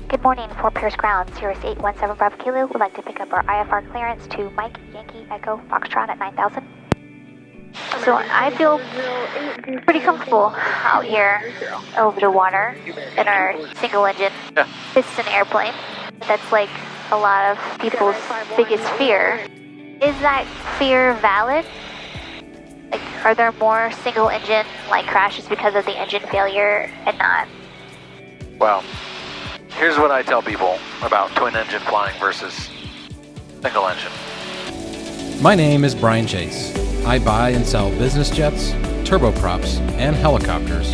Good morning, Fort Pierce Ground, Cirrus 817 Bravo Kilo. Would like to pick up our IFR clearance to Mike Yankee Echo Foxtrot at 9,000. So I feel pretty comfortable out here over the water in our single engine piston airplane. That's like a lot of people's biggest fear. Is that fear valid? Like, are there more single engine like crashes because of the engine failure and not? Well, here's what I tell people about twin engine flying versus single engine. My name is Brian Chase. I buy and sell business jets, turboprops, and helicopters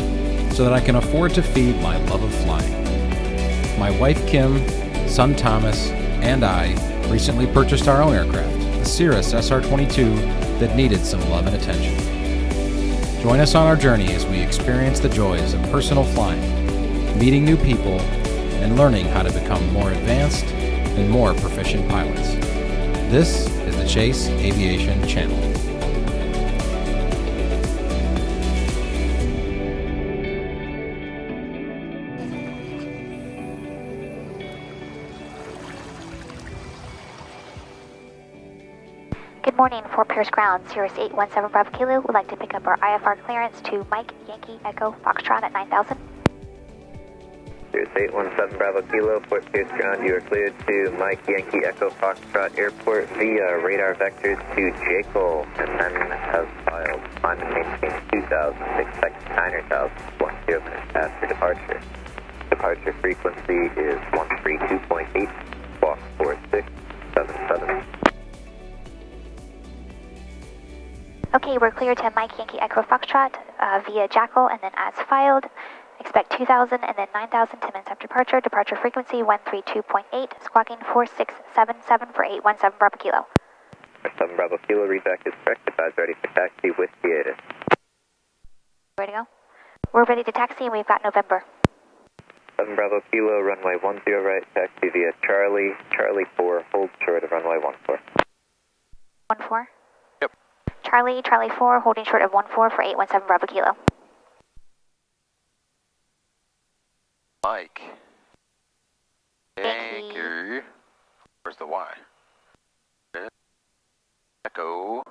so that I can afford to feed my love of flying. My wife Kim, son Thomas, and I recently purchased our own aircraft, the Cirrus SR-22, that needed some love and attention. Join us on our journey as we experience the joys of personal flying, meeting new people, and learning how to become more advanced and more proficient pilots. This is the Chase Aviation Channel. Good morning, Fort Pierce Ground, Cirrus 817 Bravo Kilo. Would like to pick up our IFR clearance to Mike Yankee Echo Foxtrot at 9,000. Cirrus 817 Bravo Kilo, Fort Pierce Ground. You are cleared to Mike Yankee Echo Foxtrot Airport via radar vectors to Jekyll, and then has filed. Climb and maintain 2,000, expect 9,000, 10 minutes after departure. Departure frequency is 132.8, walk 4677. Okay, we're clear to Mike Yankee Echo Foxtrot via Jackal and then as filed. Expect 2,000 and then 9,000 10 minutes after departure. Departure frequency 132.8, squawking 4677 for 817 Bravo Kilo. 7 Bravo Kilo, read back is correct. Advise ready for taxi with hiatus. Ready to go? We're ready to taxi and we've got November. 7 Bravo Kilo, runway 10 right, taxi via Charlie, Charlie 4, hold short of runway 14. 14? Yep. Charlie, Charlie 4, holding short of 14 for 817 Bravo Kilo. Mike. Yankee. Where's the Y? Echo.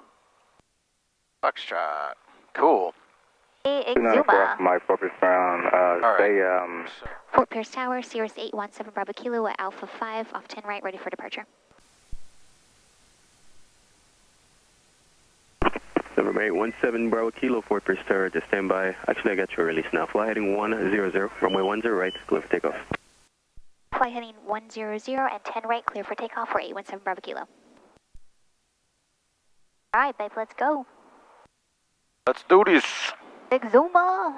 Foxtrot. Cool. Exuma. My Fort Pierce Ground. Right. Fort Pierce Tower, Cirrus 817 Bravo Kilo at Alpha 5, off 10 right, ready for departure. November 817 Bravo Kilo, Fort Pierce Tower, just stand by. Actually, I got your release now. Fly heading 100, runway 10 right, clear for takeoff. Flight heading 100 and 10 right, clear for takeoff for 817 Bravo Kilo. Alright, babe, let's go. Let's do this. Exuma!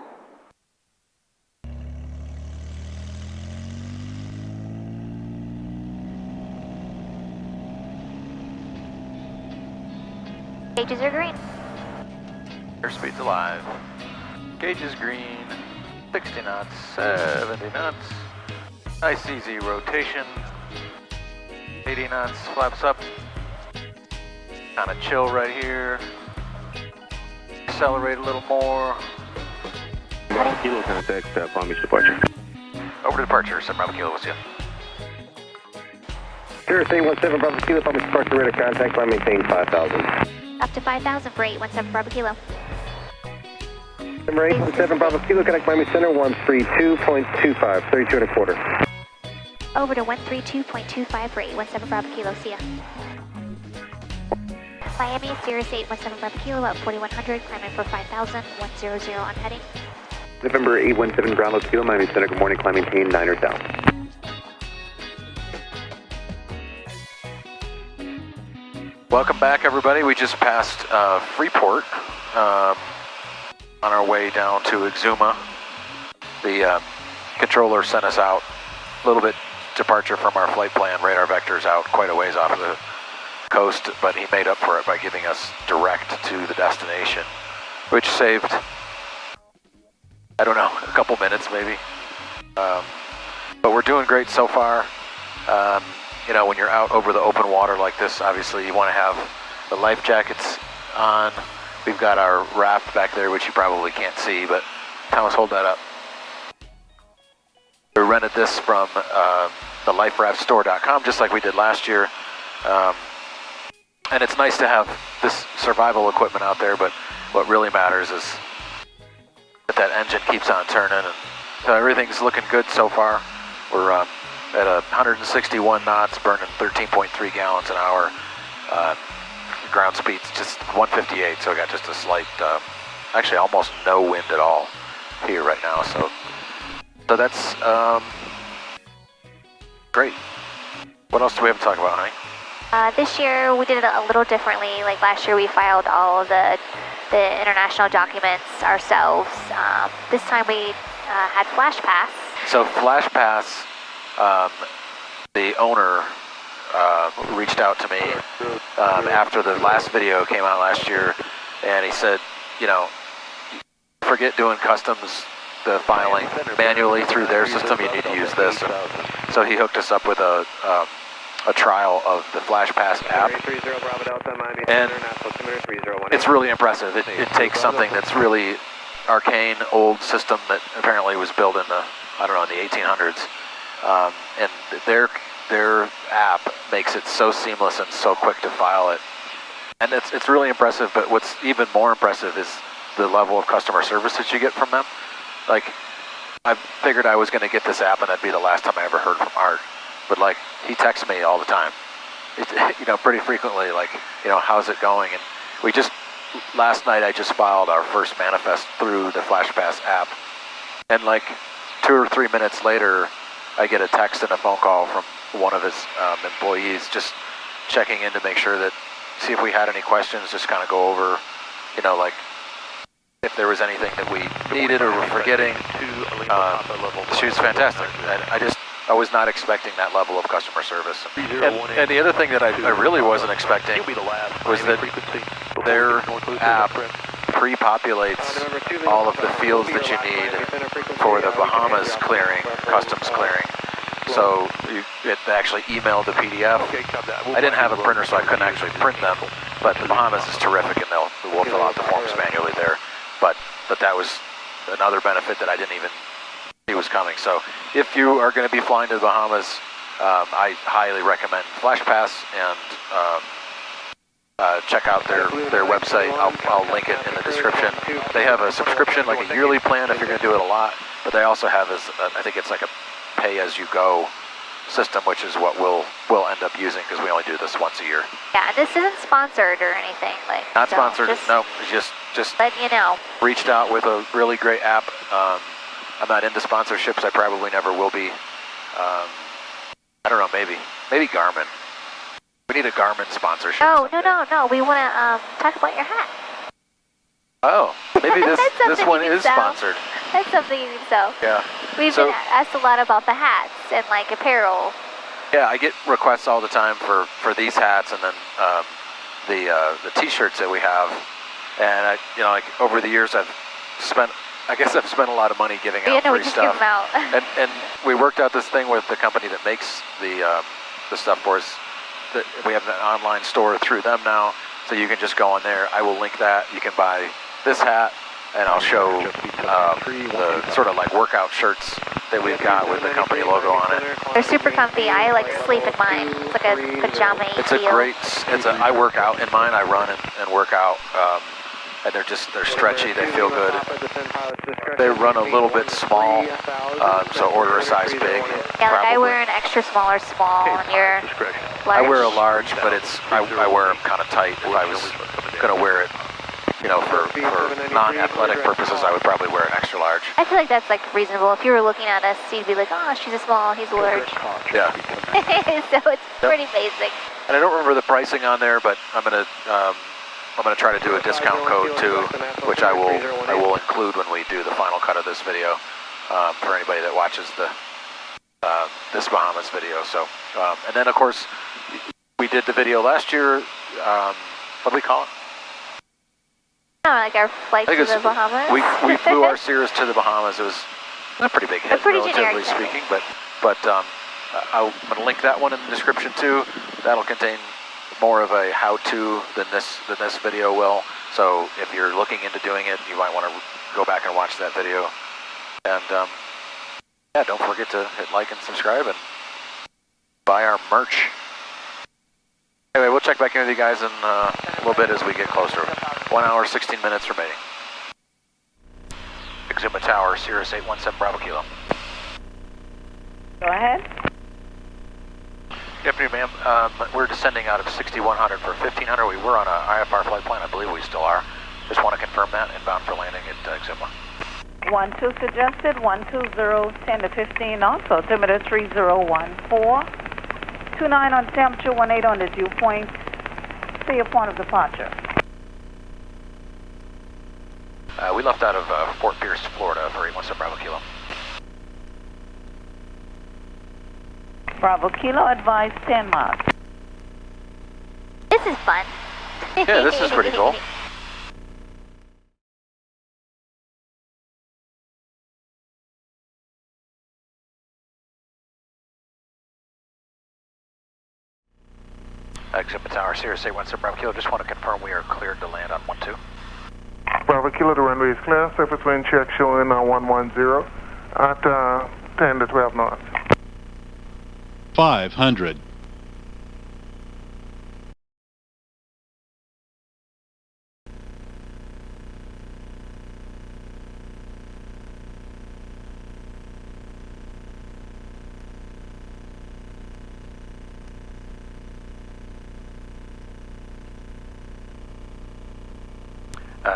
Gauges are green. Airspeed's alive. Gauge is green. 60 knots, 70 knots. Nice easy rotation. 80 knots, flaps up. Kind of chill right here. Accelerate a little more. Bravo Kilo, contact Palm Beach departure. Over to departure, 7 Bravo Kilo, with you. Cirrus 817 Bravo Kilo, Palm Beach departure, radar contact, climb maintain 5,000. Up to 5,000 for 817 Bravo Kilo. Number 817 Bravo Kilo, connect Miami Center, 132.25, 32 and a quarter. Over to 132.25 for 817 Bravo Kilo, see ya. Miami, Cirrus 817 Bravo Kilo, about 4,100, climbing for 5,000, 100 on heading. November 817 Bravo Kilo, Miami Center, good morning, climb maintain 9 or down. Welcome back, everybody. We just passed Freeport on our way down to Exuma. The controller sent us out a little bit departure from our flight plan. Radar vectors out quite a ways off of the coast, but he made up for it by giving us direct to the destination, which saved, I don't know, a couple minutes maybe. But we're doing great so far. You know, when you're out over the open water like this, obviously you want to have the life jackets on. We've got our raft back there, which you probably can't see, but Thomas, hold that up. We rented this from the liferaftstore.com, just like we did last year. And it's nice to have this survival equipment out there, but what really matters is that engine keeps on turning, and so everything's looking good so far. We're at 161 knots, burning 13.3 gallons an hour. Ground speed's just 158, so we got just a slight, actually almost no wind at all here right now. So that's great. What else do we have to talk about, honey? This year we did it a little differently. Like last year we filed all of the international documents ourselves. This time we had FlashPass. So FlashPass, the owner reached out to me after the last video came out last year, and he said, you know, forget doing customs, the filing manually through their system, you need to use this. So he hooked us up with a trial of the FlashPass app, and it's really impressive. It takes something that's really arcane, old system that apparently was built in the, I don't know, in the 1800s, and their app makes it so seamless and so quick to file it, and it's really impressive. But what's even more impressive is the level of customer service that you get from them. Like, I figured I was going to get this app and that'd be the last time I ever heard from Art. But like, he texts me all the time, you know, pretty frequently, like, you know, how's it going? And we just, last night I just filed our first manifest through the FlashPass app. And like 2 or 3 minutes later, I get a text and a phone call from one of his employees just checking in to make sure that, see if we had any questions, just kind of go over, you know, like if there was anything that we needed or were forgetting. She was fantastic. And I was not expecting that level of customer service. And the other thing that I really wasn't expecting was that their app pre-populates all of the fields that you need for the Bahamas clearing, customs clearing. So it actually emailed the PDF. I didn't have a printer, so I couldn't actually print them, but the Bahamas is terrific, and we'll fill out the forms manually there. But that was another benefit that I didn't even see was coming. So if you are going to be flying to the Bahamas, I highly recommend FlashPass, and check out their website. I'll link it in the description. They have a subscription, like a yearly plan if you're going to do it a lot, but they also have, I think it's like a pay-as-you-go system, which is what we'll end up using because we only do this once a year. Yeah, this isn't sponsored or anything. Like, not so sponsored, just no, just letting you know. Reached out with a really great app. I'm not into sponsorships. I probably never will be. I don't know, maybe Garmin. We need a Garmin sponsorship. Oh, no. We want to talk about your hat. Oh, maybe this one is sponsored. That's something you can sell. Yeah. We've been asked a lot about the hats and like apparel. Yeah, I get requests all the time for these hats, and then the T-shirts that we have. And like over the years, I've spent a lot of money giving out free stuff. Give them out. and we worked out this thing with the company that makes the stuff for us. That we have an online store through them now, so you can just go on there. I will link that. You can buy this hat, and I'll show the sort of like workout shirts that we've got with the company logo on it. They're super comfy. I like to sleep in mine. It's like a pajama feel. I work out in mine. I run and work out, and they're stretchy. They feel good. They run a little bit small, so order a size big. Yeah, like I wear an extra small or small, and you're large. I wear a large, but I wear them kind of tight. If I was going to wear it, for non-athletic purposes, I would probably wear an extra large. I feel like that's like reasonable. If you were looking at us, you'd be like, oh, she's a small, he's a large. Yeah. So it's pretty basic. And I don't remember the pricing on there, but I'm gonna try to do a discount code too, which I will include when we do the final cut of this video for anybody that watches this Bahamas video. So, and then of course we did the video last year. What do we call it? Like our flight to the Bahamas. We flew our Cirrus to the Bahamas. It was a pretty big hit, relatively speaking. But I'm going to link that one in the description too. That'll contain more of a how-to than this video will. So if you're looking into doing it, you might want to go back and watch that video. And Yeah, don't forget to hit like and subscribe and buy our merch. Anyway, we'll check back in with you guys in a little bit as we get closer. 1 hour, 16 minutes remaining. Exuma Tower, Cirrus 817 Bravo Kilo. Go ahead. Good afternoon, ma'am. We're descending out of 6100 for 1500. We were on a IFR flight plan. I believe we still are. Just want to confirm that. Inbound for landing at Exuma. 12 suggested, 120, 10 to 15 knots, altimeter 3014. 29 on temperature, 18 on the dew point. See your point of departure. We left out of Fort Pierce, Florida for 817 Bravo Kilo. Bravo Kilo, advise 10 miles. This is fun. Yeah, this is pretty cool. Exuma Tower, Cirrus 817 Bravo Kilo. Just want to confirm we are cleared to land on 12. Bravo Kilo, the runway is clear. Surface wind check showing 110 at 10 to 12 knots. 500.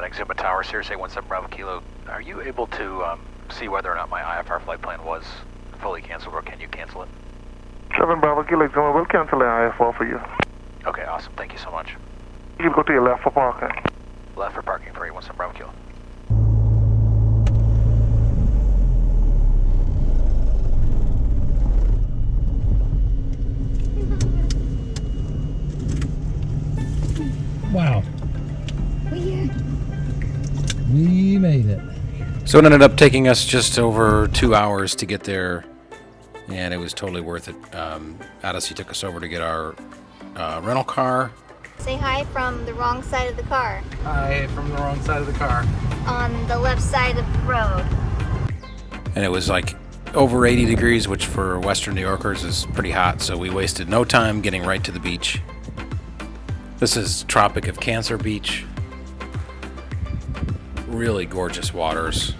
Exuma Tower, Cirrus 817 Bravo Kilo. Are you able to see whether or not my IFR flight plan was fully canceled, or can you cancel it? 7 Bravo Kilo, Exuma will cancel the IFR for you. Okay, awesome. Thank you so much. You can go to your left for parking. Left for parking for 817 Bravo Kilo. Wow. We made it. So it ended up taking us just over 2 hours to get there, and it was totally worth it. Odyssey took us over to get our rental car. Say hi from the wrong side of the car. Hi from the wrong side of the car. On the left side of the road. And it was like over 80 degrees, which for Western New Yorkers is pretty hot, so we wasted no time getting right to the beach. This is Tropic of Cancer Beach. Really gorgeous waters.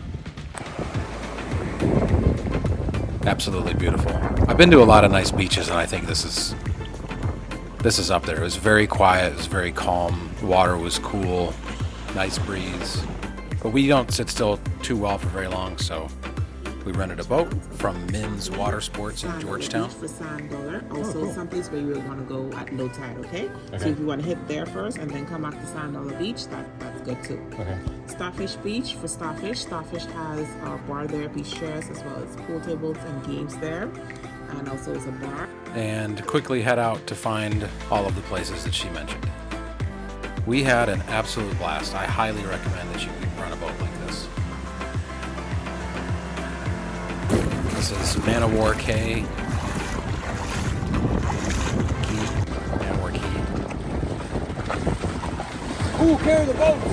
Absolutely beautiful. I've been to a lot of nice beaches, and I think this is up there. It was very quiet, it was very calm, the water was cool, nice breeze. But we don't sit still too well for very long, so we rented a boat from Min's Water Sports in Georgetown. For $1, also someplace where you want to go at low tide, okay? So if you want to hit there first and then come back to $1 Beach, that's good too. Okay. Starfish Beach for Starfish. Starfish has a bar there, beach chairs, as well as pool tables and games there. And also it's a bar. And quickly head out to find all of the places that she mentioned. We had an absolute blast. I highly recommend that you run a boat like this. This is Man of War K. Man of War Key. Ooh, carry the boats!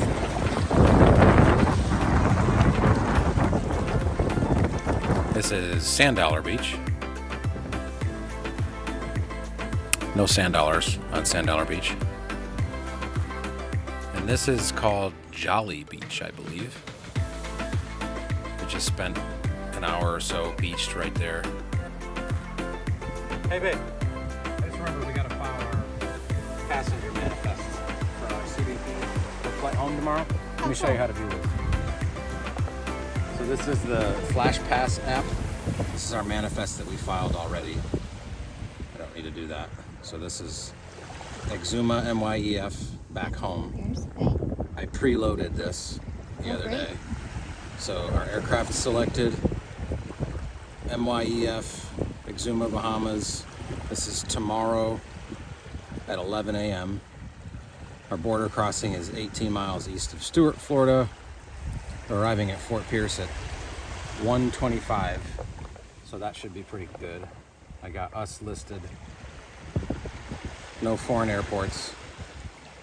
This is $1 Beach. No $1 on $1 Beach. And this is called Jolly Beach, I believe. We just spent an hour or so beached right there. Hey babe, I just remember we gotta file our passenger manifests for our CBP for flight home tomorrow. Let me show you how to do this. So this is the FlashPass app. This is our manifest that we filed already. I don't need to do that. So this is Exuma MYEF back home. I preloaded this the other day. So our aircraft selected, MYEF, Exuma, Bahamas. This is tomorrow at 11 a.m. Our border crossing is 18 miles east of Stuart, Florida. We're arriving at Fort Pierce at 1:25, so that should be pretty good. I got us listed. No foreign airports.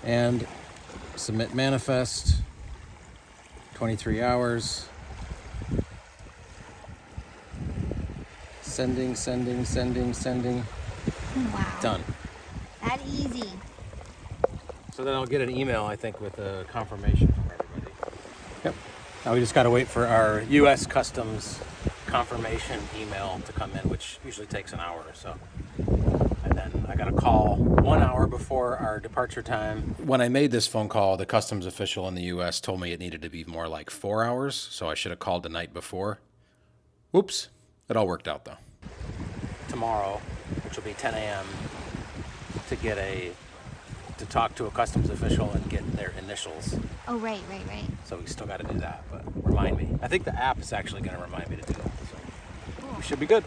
And submit manifest, 23 hours. Sending. Wow. Done. That easy. So then I'll get an email, I think, with a confirmation from everybody. Yep. Now we just got to wait for our U.S. Customs confirmation email to come in, which usually takes an hour or so. And then I got a call 1 hour before our departure time. When I made this phone call, the customs official in the U.S. told me it needed to be more like 4 hours, so I should have called the night before. Whoops. It all worked out, though. Tomorrow, which will be 10 a.m., to talk to a customs official and get their initials. Oh, right. So we still got to do that, but remind me. I think the app is actually going to remind me to do that, so Cool. we should be good.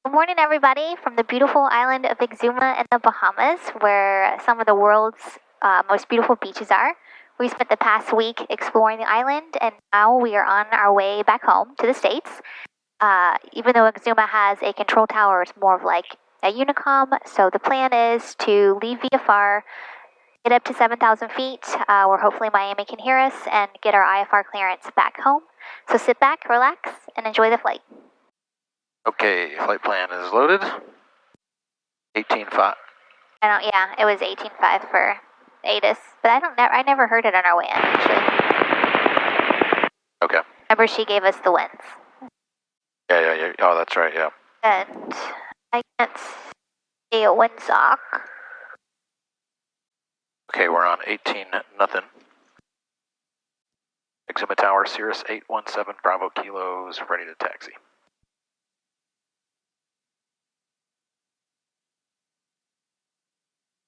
Good morning, everybody, from the beautiful island of Exuma in the Bahamas, where some of the world's most beautiful beaches are. We spent the past week exploring the island, and now we are on our way back home to the States. Even though Exuma has a control tower, it's more of like a Unicom. So the plan is to leave VFR, get up to 7,000 feet, where hopefully Miami can hear us, and get our IFR clearance back home. So sit back, relax, and enjoy the flight. Okay, flight plan is loaded. 18.5. Yeah, it was 18.5 for ATIS, but I never heard it on our way in, actually. Okay. Remember, she gave us the wins. Yeah. Oh, that's right, yeah. And I can't see a windsock. Okay, we're on 18-0. Exuma Tower, Cirrus 817 Bravo Kilos, ready to taxi.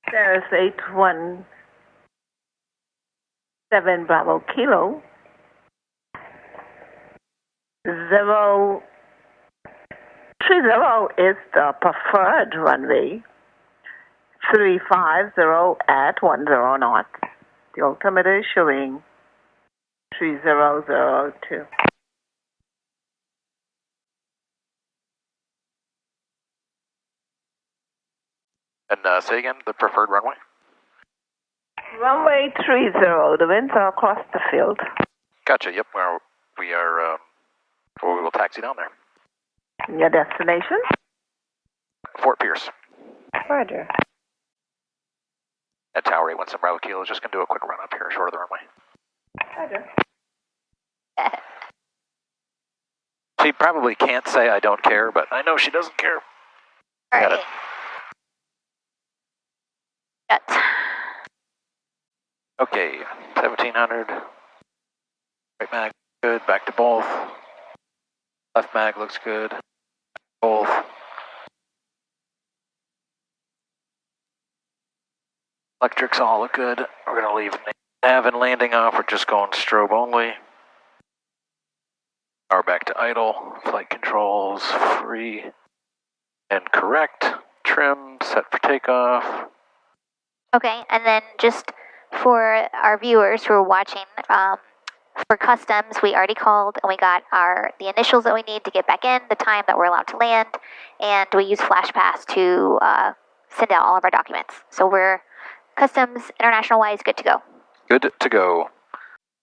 Cirrus 817 Bravo Kilo. 030 is the preferred runway. 350 at 10 knots. The altimeter is showing 3002. And say again, the preferred runway? Runway 30, the winds are across the field. Gotcha, yep, we will taxi down there. Your destination? Fort Pierce. Roger. At Tower 817 Bravo Kilo, just going to do a quick run up here, short of the runway. Roger. She probably can't say I don't care, but I know she doesn't care. All Got right. it. Yes. Okay, 1700. Right mag, good. Back to both. Left mag looks good. Both. Electrics all look good. We're going to leave nav and landing off. We're just going strobe only. Power back to idle. Flight controls free and correct. Trim set for takeoff. Okay, and then just for our viewers who are watching, for customs, we already called and we got the initials that we need to get back in, the time that we're allowed to land, and we use FlashPass to send out all of our documents. So we're customs, international-wise, good to go. Good to go.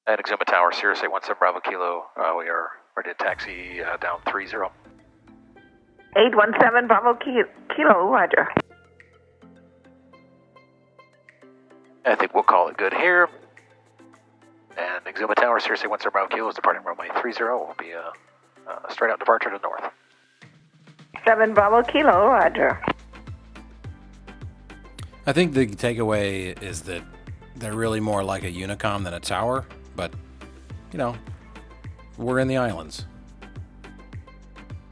At Exuma Tower, Cirrus 817 Bravo Kilo, we are ready to taxi down 30. 817 Bravo Kilo, roger. I think we'll call it good here. And Exuma Tower, Cirrus 817 Bravo Kilo is departing runway 30. Will be a straight out departure to the north. 7 Bravo Kilo, roger. I think the takeaway is that they're really more like a Unicom than a tower, but, we're in the islands.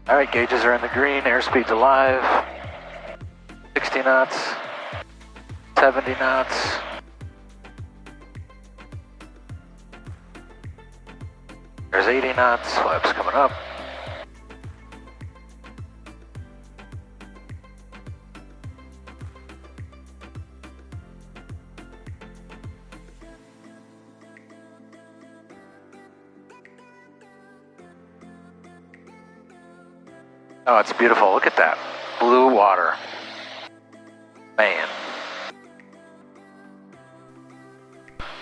All right, gauges are in the green, airspeed's alive. 60 knots, 70 knots. There's 80 knots, flaps coming up. Oh, it's beautiful. Look at that. blue water. Man.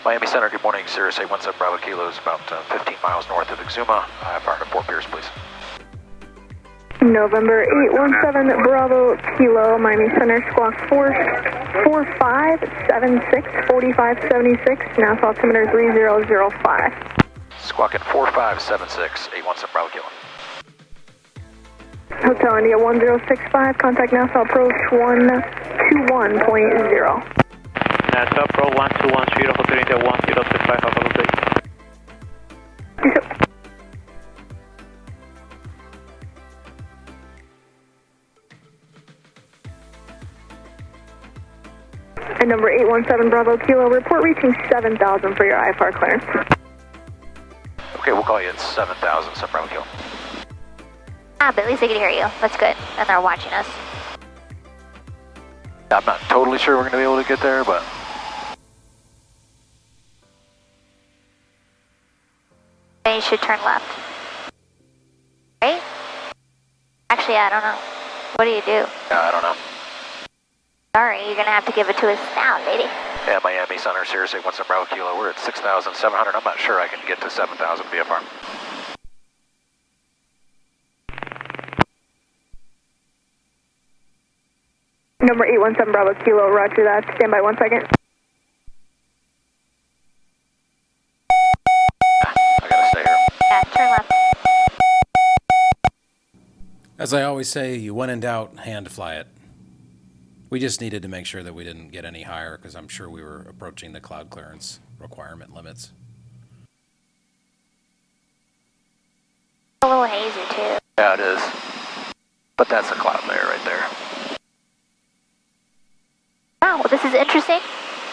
Miami Center, good morning. Cirrus 817 Bravo Kilo is about 15 miles north of Exuma. IFR to Fort Pierce, please. November 817 Bravo Kilo, Miami Center, squawk 4576, 4576, Nassau altimeter 3005. Squawking 4576, 817 Bravo Kilo. Hotel India 1065, contact Nassau approach 121.0. Nassau Pro 1210, Hotel India 1065, have a good day. And number 817 Bravo Kilo, report reaching 7,000 for your IFR clearance. Okay, we'll call you at 7,000, so Bravo Kilo. But at least they can hear you. That's good. And they're watching us. I'm not totally sure we're going to be able to get there, but... They should turn left. Right? Actually, I don't know. What do you do? I don't know. Sorry, you're going to have to give it to us now, lady. Yeah, Miami Center, Cirrus 817 Bravo Kilo. We're at 6,700. I'm not sure I can get to 7,000 VFR. Number 817 Bravo Kilo, roger that. Stand by 1 second. I gotta stay here. Yeah, turn left. As I always say, you when in doubt, hand fly it. We just needed to make sure that we didn't get any higher because I'm sure we were approaching the cloud clearance requirement limits. A little hazy, too. Yeah, it is. But that's a cloud layer right there. Wow, well, this is interesting.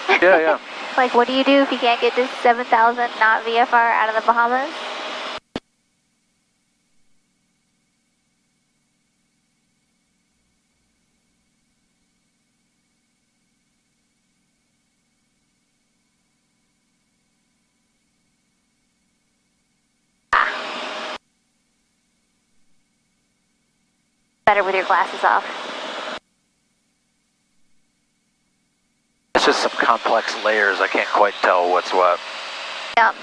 Yeah, yeah. Like, what do you do if you can't get to 7,000 not VFR out of the Bahamas? Better with your glasses off. It's just some complex layers. I can't quite tell what's what. Yep.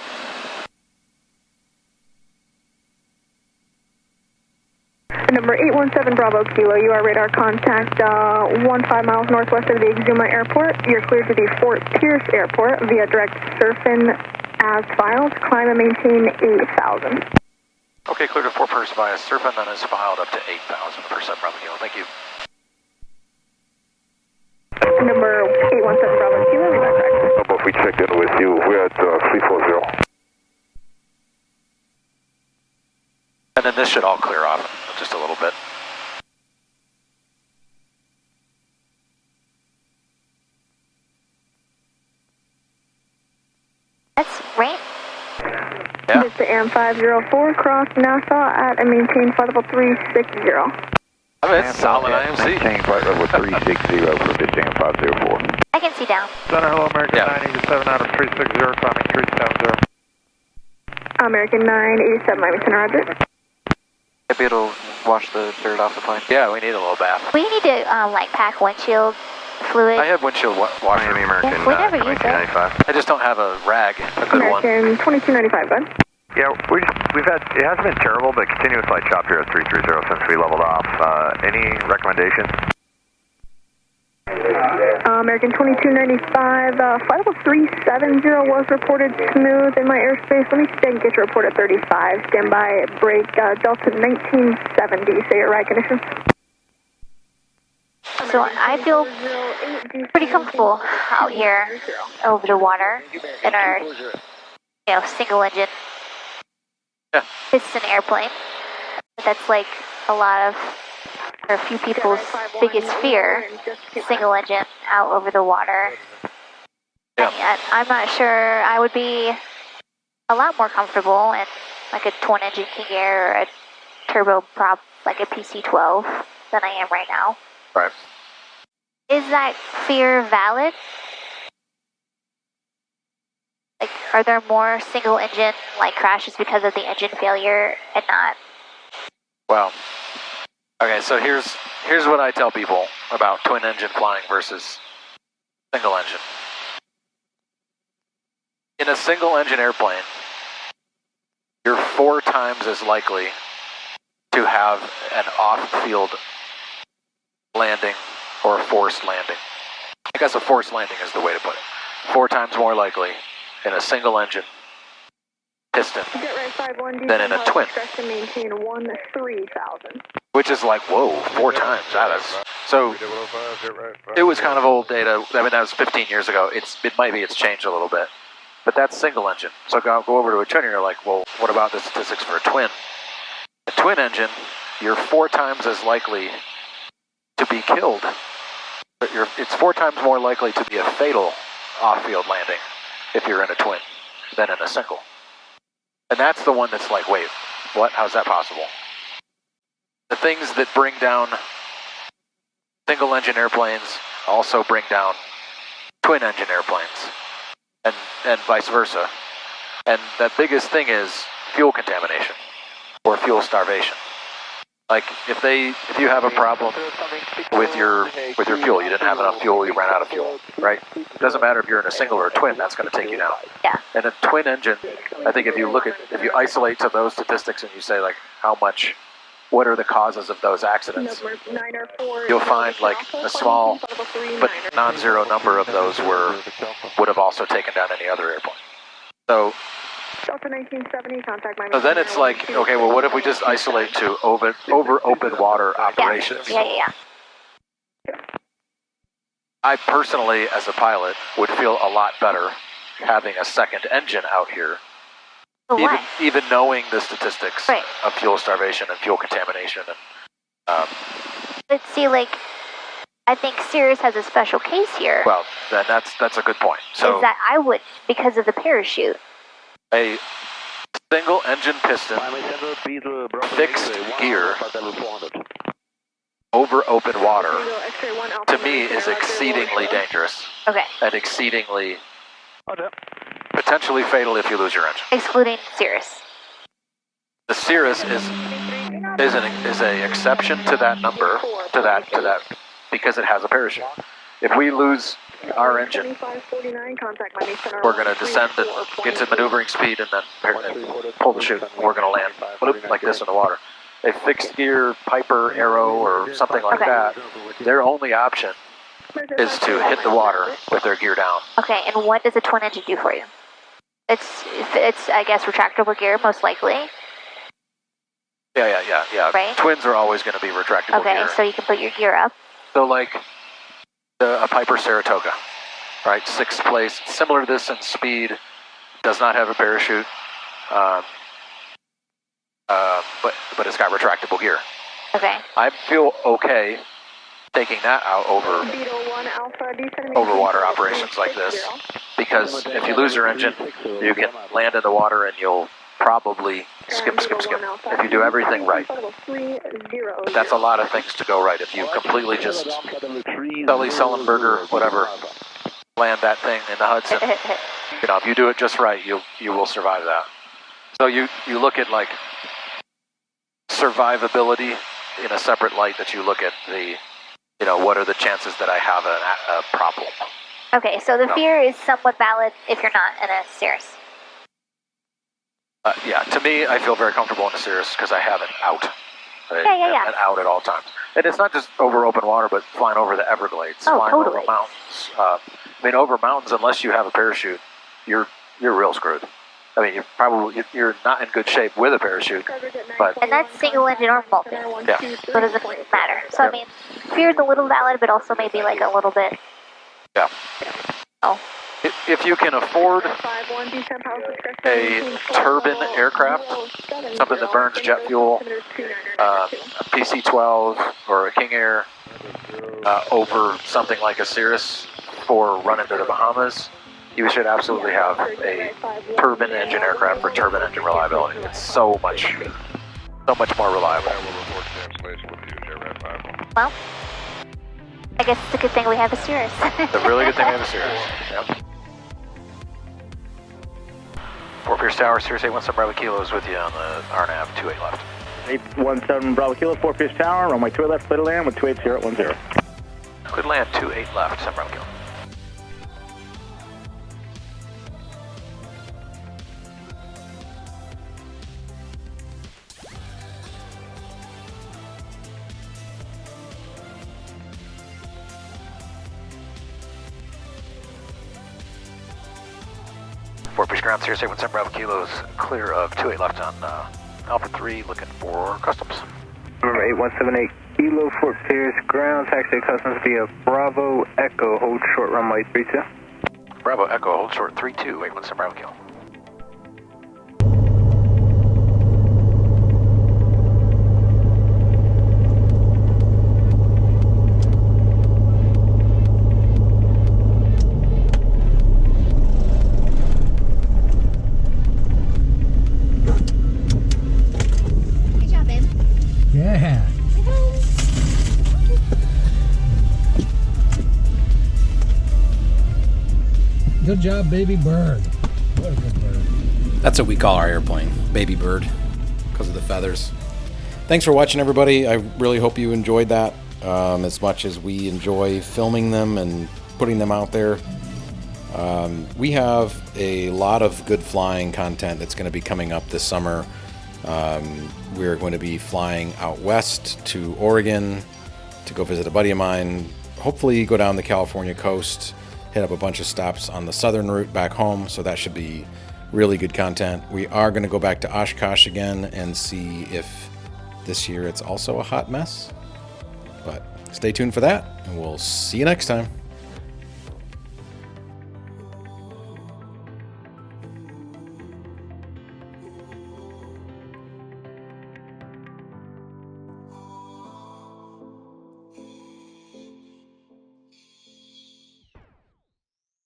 Number 817 Bravo Kilo, you are radar contact 15 miles northwest of the Exuma Airport. You're cleared to the Fort Pierce Airport via direct surfing as filed. Climb and maintain 8,000. Okay, clear to Fort Pierce via Surfing, then is filed up to 8,000 per set Bravo Kilo. Thank you. Number 817 Bravo Kilo, radar correct. If we checked in with you, we're at 340. And then this should all clear off in just a little bit. That's right. Yeah. This is AM 504, cross Nassau at and maintain flight level 360. I mean, it's solid IMC. Maintain flight level 360 for this AM 504. I can see down. Center, hello, American Yeah. 987 out of 360, climbing 370. American 987, Miami Center, roger. Maybe it'll wash the dirt off the plane. Yeah, we need a little bath. We need to, like, pack windshield fluid. I have windshield washer. Miami American We never use it. 2295. I just don't have a rag, a good one. American 2295, bud. Yeah, we've had, it hasn't been terrible, but continuous flight chop here at 330 since we leveled off. Any recommendations? American 2295, flight level 370 was reported smooth in my airspace. Let me stay and get your report at 35. Stand by, break, Delta 1970. Say your right conditions. So I feel pretty comfortable out here over the water in our, single engine piston airplane. That's like a lot of, or a few people's biggest fear, single engine out over the water. Yeah. And I'm not sure I would be a lot more comfortable in like a twin engine King Air or a turboprop like a PC-12 than I am right now. Right. Is that fear valid? Like, are there more single engine like crashes because of the engine failure and not? Well, okay, so here's here's what I tell people about twin engine flying versus single engine. In a single engine airplane, you're 4 times as likely to have an off-field landing or a forced landing. I guess a forced landing is the way to put it. 4 times more likely in a single engine piston than in a twin. Which is like, whoa, 4 times. That is. So it was kind of old data. I mean, that was 15 years ago. It might be it's changed a little bit. But that's single engine. So go over to a twin and you're like, well, what about the statistics for a twin? A twin engine, you're 4 times as likely to be killed. But it's 4 times more likely to be a fatal off-field landing if you're in a twin than in a single. And that's the one that's like, wait, what? How's that possible? The things that bring down single engine airplanes also bring down twin engine airplanes and vice versa. And the biggest thing is fuel contamination or fuel starvation. Like if you have a problem with your fuel, you didn't have enough fuel, you ran out of fuel, right? It doesn't matter if you're in a single or a twin, that's going to take you down. Yeah. And a twin engine, I think if you isolate to those statistics and you say like what are the causes of those accidents, you'll find like a small but non-zero number of those would have also taken down any other airplane. So then it's like, okay, well, what if we just isolate to over open water operations? Yeah. I personally, as a pilot, would feel a lot better having a second engine out here. Even knowing the statistics of fuel starvation and fuel contamination. And let's see, like, I think Cirrus has a special case here. Well, then that's a good point. So is that I would, because of the parachute. A single engine piston, fixed gear, over open water, to me is exceedingly dangerous. Okay. And exceedingly potentially fatal if you lose your engine. Excluding Cirrus. The Cirrus is an exception to that number, to that because it has a parachute. If we lose our engine, we're going to descend and get to maneuvering speed and then pull the chute. We're going to land like this in the water. A fixed gear Piper Arrow or something like that, their only option is to hit the water with their gear down. Okay, and what does a twin engine do for you? It's I guess retractable gear most likely. Yeah. Right? Twins are always going to be retractable gear. Okay, so you can put your gear up. So like a Piper Saratoga, right? 6th place, similar to this in speed, does not have a parachute, but it's got retractable gear. Okay. I feel okay taking that out over water operations like this, because if you lose your engine, you can land in the water and you'll probably skip. If you do everything right. But that's a lot of things to go right. If you completely just Sully, Sullenberger, whatever, land that thing in the Hudson, if you do it just right, you will survive that. So you look at like survivability in a separate light that you look at what are the chances that I have a problem. Okay, so the fear is somewhat valid if you're not in a Cirrus. Yeah, to me, I feel very comfortable in a Cirrus because I have an out. Yeah. An out at all times. And it's not just over open water, but flying over the Everglades, flying over mountains. Over mountains, unless you have a parachute, you're real screwed. I mean, you're not in good shape with a parachute, and that's single engine or multi. Yeah. So it doesn't matter. So I mean, fear is a little valid, but also maybe like a little bit. Yeah. Oh. If you can afford a turbine aircraft, something that burns jet fuel, a PC-12 or a King Air over something like a Cirrus for running to the Bahamas, you should absolutely have a turbine engine aircraft for turbine engine reliability. It's so much more reliable. Well, I guess it's a good thing we have a Cirrus. It's a really good thing we have a Cirrus. Yep. Fort Pierce Tower, Cirrus 817 Bravo Kilo is with you on the RNAV 28 left. 817 Bravo Kilo, 4-pitch tower, runway 28 left, clear to land with 28010. Clear to land, 28 left, 7 Bravo Kilo. Pitch ground, Cirrus 817 Bravo Kilos, clear of 28 left on Alpha 3, looking for customs. Number 8178 Kilo, Fort Pierce ground, taxi customs via Bravo Echo, hold short runway 32. Bravo Echo, hold short 32, 817 Bravo Kilo. Yeah. Good job, baby bird. What a good bird. That's what we call our airplane, Baby Bird, because of the feathers. Thanks for watching, everybody. I really hope you enjoyed that as much as we enjoy filming them and putting them out there. We have a lot of good flying content that's going to be coming up this summer. We're going to be flying out west to Oregon to go visit a buddy of mine. Hopefully go down the California coast, hit up a bunch of stops on the southern route back home, so that should be really good content. We are going to go back to Oshkosh again and see if this year it's also a hot mess. But stay tuned for that, and we'll see you next time.